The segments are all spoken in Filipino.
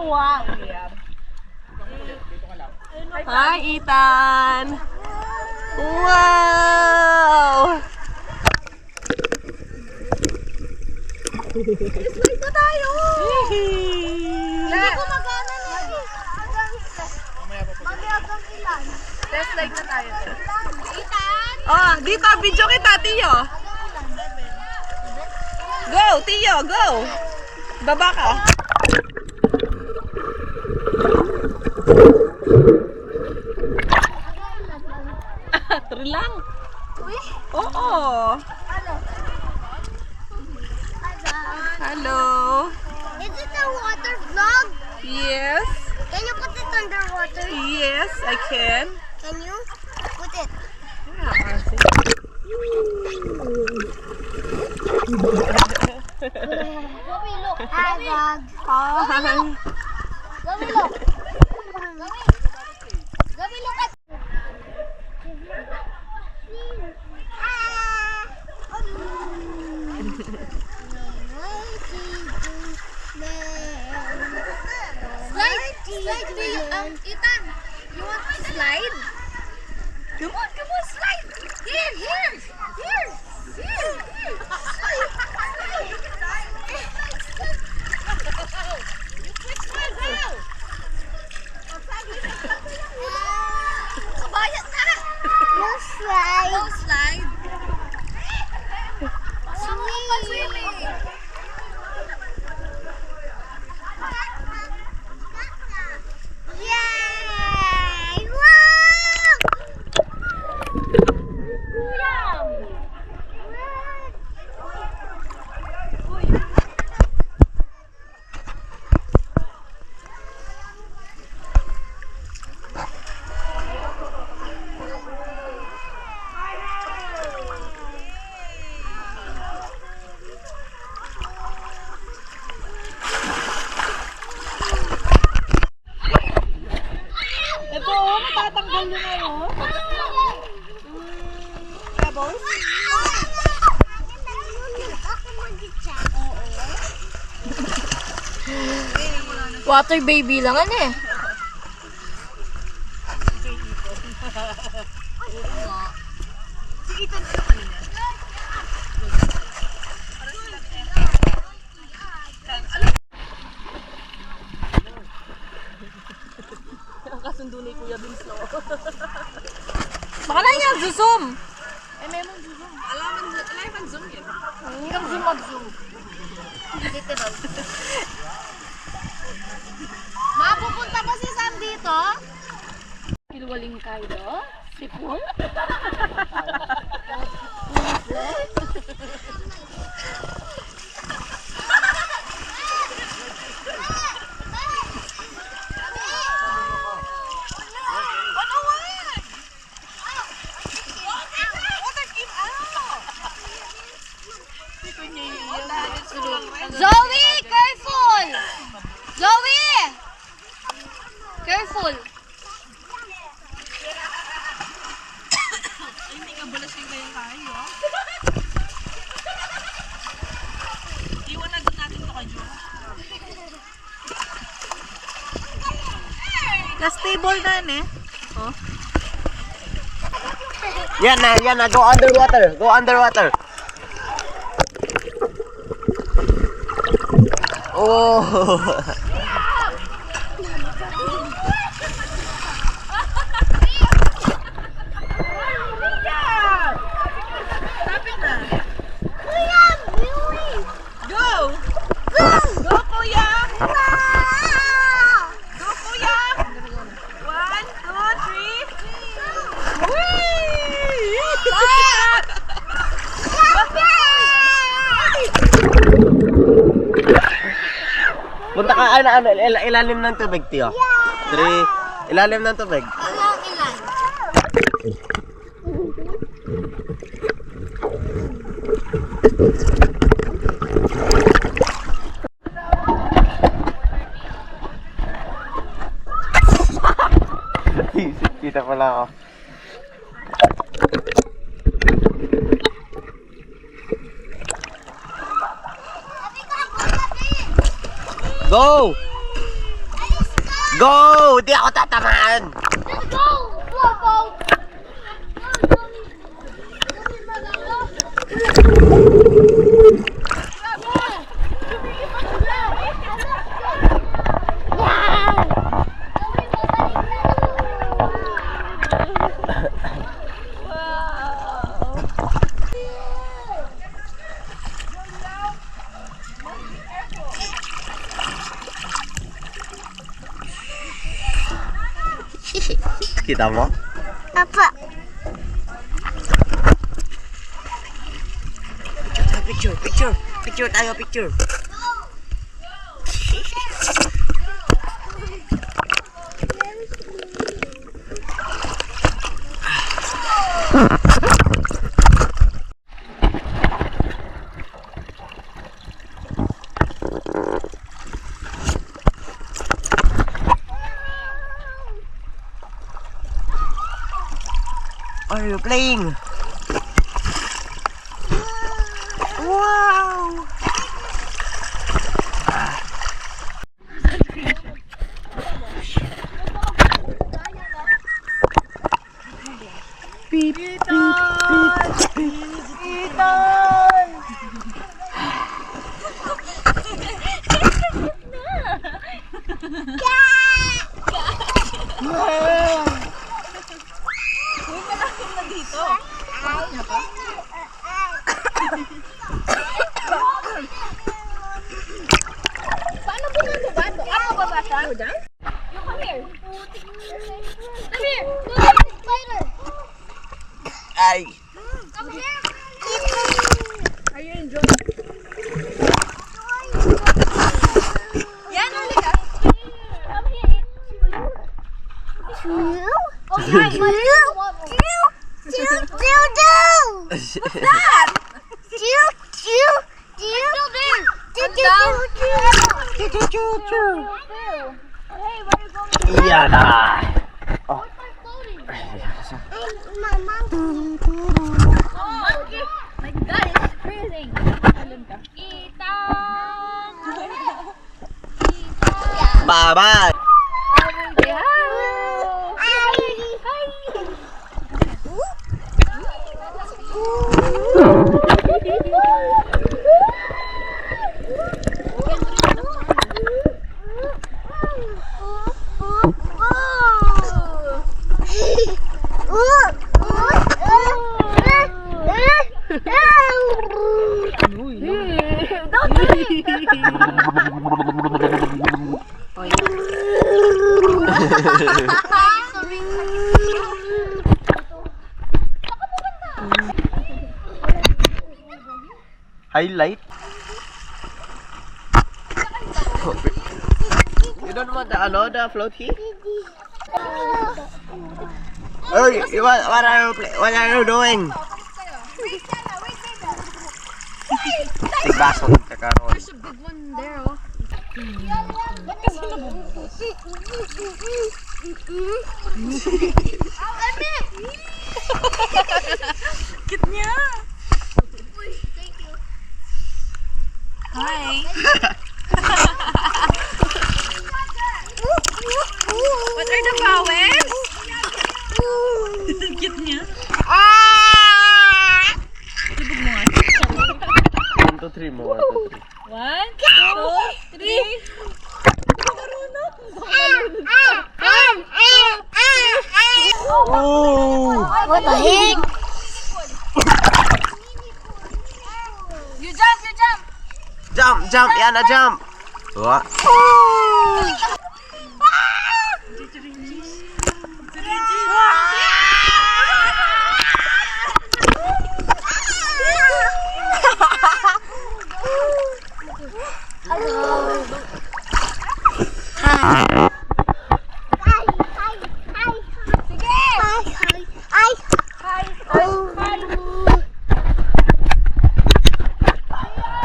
Wow! Hi, Ethan! Wow! Slide na tayo! Hindi ko magana na eh. Mamiyagang ilan. Let's slide na tayo. Ethan! Oh, dito, video kita, Tiyo. Go, Tiyo, go! Baba ka. Try lang. Uy! Oo. Ano? Hello. Is it a water vlog? Yes. Can you put it underwater? Yes, I can. Can you put it? Gabi, look. Hi, vlog. Hi. Gabi, look. Gabi, look at. Slide! Slide! Ethan! You want to slide? Come on, slide! Here! Kabayan na! No slide! No slide! Swimming! Yay! Wow! Ito, matatanggal yung ano. Pebbles. Water baby lang ano eh. Ang kasundo ni Kuya Binslo. Baka na niya zoom. Alaman zoom yun. Hindi kang zoom mag-zoom. Literal. Mapupunta ba si Sam dito? Kilwaling kayo? Sipon? Zoe! Careful! Zoe! Careful! Hindi ka balasing kayo kayo. Iwan na din natin ito kay Jo. Na-stable na eh. Oh. Yan na. Go underwater. Oh. Go! Go, Kuya! Go, Kuya! 1, 2, 3. Whee! Punta ka ilalim ng tubig, Tiyo. 3, ilalim ng tubig. Ano ang ilan? Kita pala ako. Go! Go! Di ako tatamaan! Let's go! Go! Kita mo? Apa? Picture tayo, picture. Are you playing? Wow! Beep, beep, beep, beep. Paano po nang babato? Ano babasa? You come here. Come here. Spider. Ay! Come here. Are you enjoying? Yan, ulit ah. Come here. Oh yeah, What's that? Hey, where are you going? Iyan na! What's my floating? My God, it's freezing. Bye-bye! Highlight? You don't want the floaty? Hey, what are you doing? Tigbaso ng kakaroon. There's a big one there, oh. Cute niya. Hi. What are the vowels? Cute niya. Libog mo nga. 1, 2, 3 mo. 1, 2, 3. 1, 2, 3. Oh! What the heck? You jump, you jump. Jump! Yana, jump! What?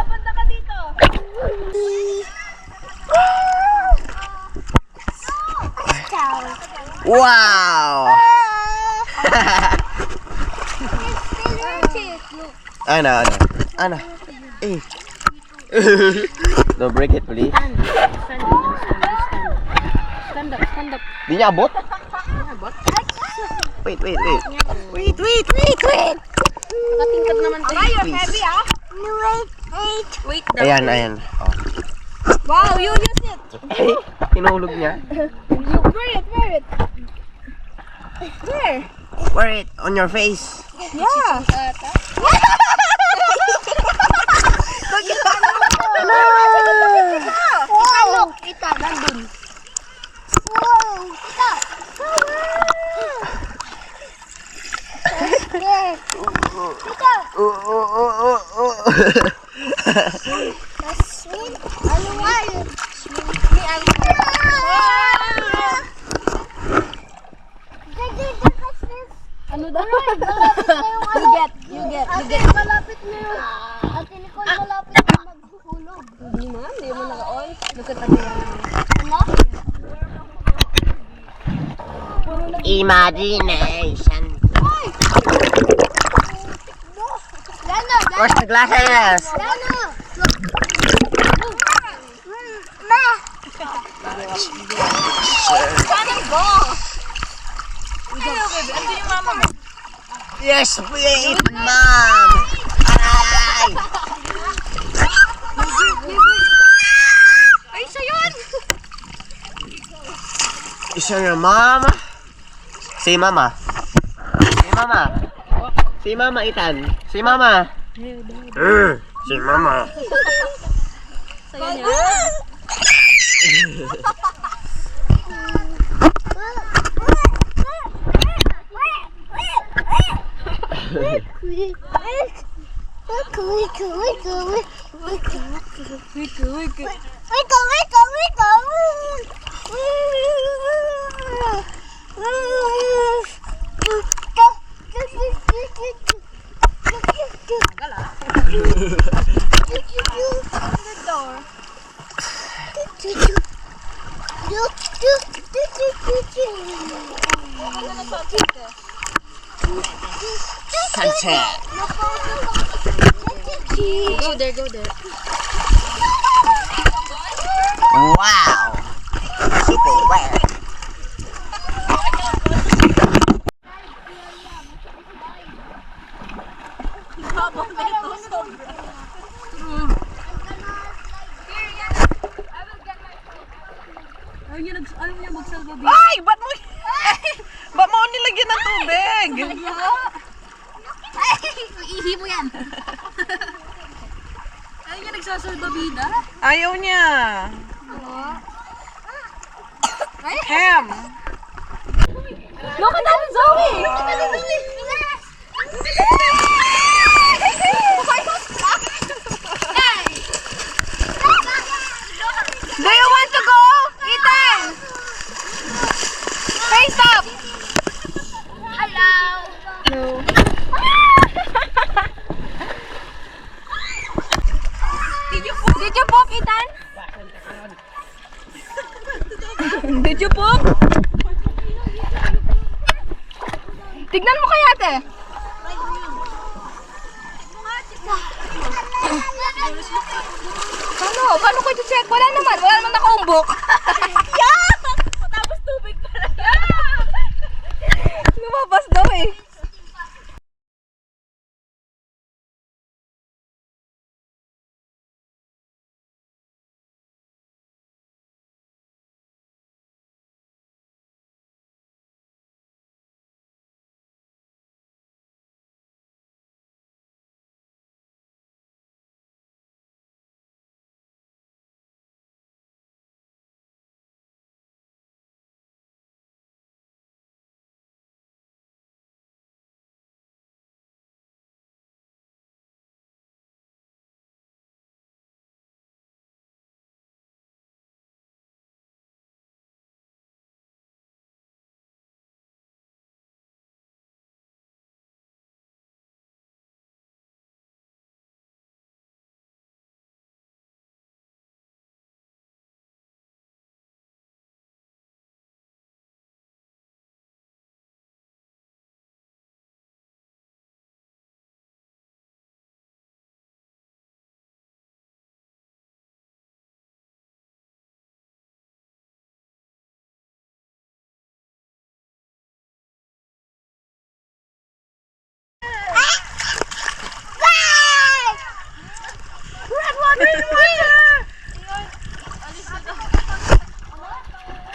Punta ka dito. Wow! Ana. Eh. Don't break it, please. stand up, stand up. Di niya abot? Abot? Wait. Nakatingkad naman tayo. Ay, you're Please. heavy, ah. Wait. Ayan. Oh. Wow, you use it. Ay, tinulog niya. Wear it. Where? Wear it on your face. Yeah. Wow! Kita, nandun. Wow! Kita! Kita! Swim? Ano nga yun? Ano daw? You get. Ate, malapit na yun. Ate Nicole, malapit na maghuhulog. Hindi mo naka-on. Nagkatabi yan. Ano? Imagination. Lana! Where's the glasses? Lana! Hello, baby. Ando yung mama mo. Yes, please, mom. Aray! Ay, siya yun. Is your mom? Si mama. Si mama, Ethan. Si mama. Si mama. Saya niya. Sunset. Go there. Wow. Super wet. Ayaw niya magsalbabi. Ay! Ba't mo nilagyan ng tubig? Ihi mo yan. Ayaw niya nagsasalbabida? Ayaw niya. Ham! Look at that, Zoe! Do you want to go? Ethan! Face up! Hello. Did you poop, Ethan? Did you poop? Tignan mo kaya, ate. Paano ko i-check? Wala naman nakaumbok. Tapos tubig pala. Lumabas daw eh.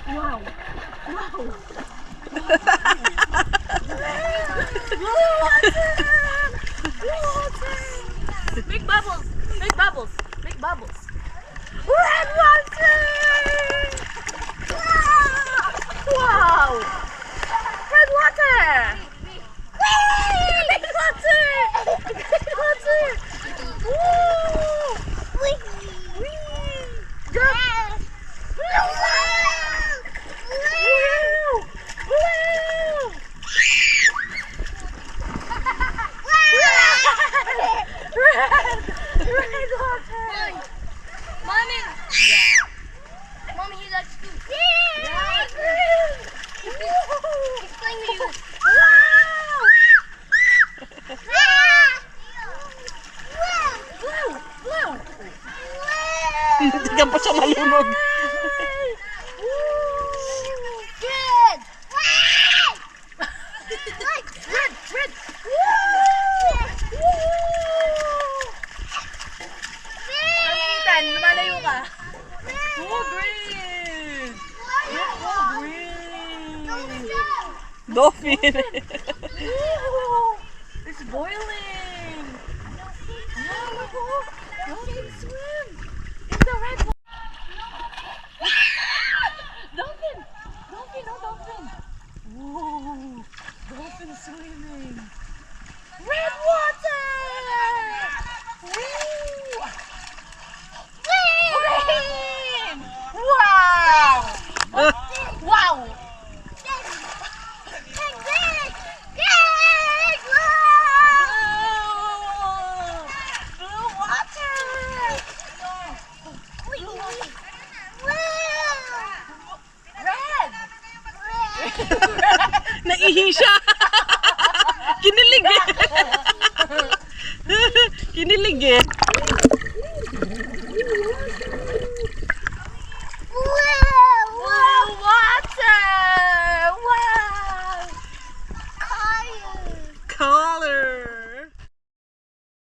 Wow. Wow. Make bubbles. Make bubbles. Make bubbles. Red water. Wow. Red water. Red water. Red water. Woo. Wee. Jump. Red water. Mommy. Mommy, he likes to. Yeah. He's playing with you. Hindi pa siya malunod. Good. Red, red. Kamitan, lumalayo ka. Oh, green. Oh, green. Dolphin. It's boiling. Dolphin swim in the red water. Dolphin. Dolphin, oh, dolphin. Whoa. Dolphin swimming. Red water. Woo. Green. Wow. Wow. Blue water. Red. Naihi siya.